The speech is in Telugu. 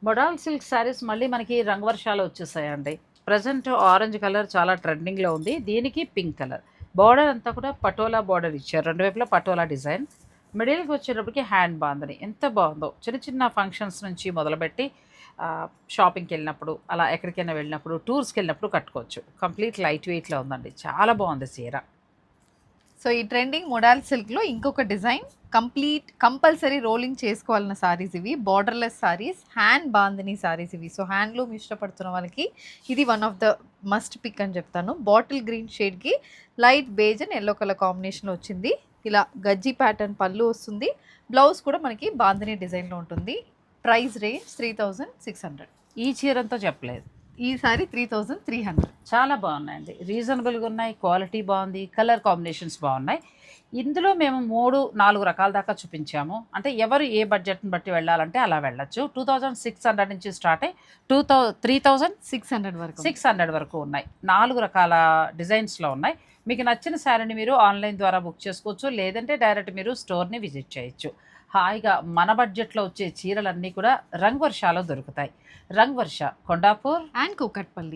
మొడాల్ సిల్క్ శారీస్ మళ్ళీ మనకి రంగు వర్షాలు వచ్చేసాయండి. ప్రజెంట్ ఆరెంజ్ కలర్ చాలా ట్రెండింగ్‌లో ఉంది. దీనికి పింక్ కలర్. బోర్డర్ అంతా కూడా పటోలా బోర్డర్ ఇచ్చారు. 2 వైపులా పటోలా డిజైన్. మిడిల్‌కి వచ్చేటప్పటికి హ్యాండ్ బాందని ఎంత బావుందో. చిన్న చిన్న ఫంక్షన్స్ నుంచి మొదలుపెట్టి షాపింగ్‌కెళ్ళినప్పుడు, అలా ఎక్కడికైనా వెళ్ళినప్పుడు, టూర్స్‌కెళ్ళినప్పుడు కట్టుకోవచ్చు. కంప్లీట్ లైట్ వెయిట్‌లో ఉందండి. చాలా బావుంది చీర. సో ఈ ట్రెండింగ్ మొడాల్ సిల్క్లో ఇంకొక డిజైన్ కంపల్సరీ రోలింగ్ చేసుకోవాలన్న సారీస్ ఇవి. బార్డర్లెస్ సారీస్, హ్యాండ్ బాందిని సారీస్ ఇవి. సో హ్యాండ్లూమ్ ఇష్టపడుతున్న వాళ్ళకి ఇది one of the must pick అని చెప్తాను. బాటిల్ గ్రీన్ షేడ్కి light beige and yellow colour కాంబినేషన్లో వచ్చింది. ఇలా గజ్జి ప్యాటర్న్ పళ్ళు వస్తుంది. బ్లౌజ్ కూడా మనకి బాందిని డిజైన్లో ఉంటుంది. Price range 3600. ఈ చీరంతా చెప్పలేదు. ఈ సారీ 3300. చాలా బాగున్నాయండి. రీజనబుల్‌గా ఉన్నాయి. క్వాలిటీ బాగుంది. కలర్ కాంబినేషన్స్ బాగున్నాయి. ఇందులో మేము 3, 4 రకాల దాకా చూపించాము. అంటే ఎవరు ఏ బడ్జెట్‌ని బట్టి వెళ్ళాలంటే అలా వెళ్ళొచ్చు. 2600 నుంచి స్టార్ట్ అయ్యి 3600 వరకు 600 వరకు ఉన్నాయి. 4 రకాల డిజైన్స్‌లో ఉన్నాయి. మీకు నచ్చిన శారీని మీరు ఆన్‌లైన్ ద్వారా బుక్ చేసుకోవచ్చు. లేదంటే డైరెక్ట్ మీరు స్టోర్‌ని విజిట్ చేయొచ్చు. హాయిగా మన బడ్జెట్‌లో వచ్చే చీరలన్నీ కూడా రంగ్ వర్షాలో దొరుకుతాయి. రంగ్ వర్ష, కొండాపూర్ అండ్ కూకట్పల్లి.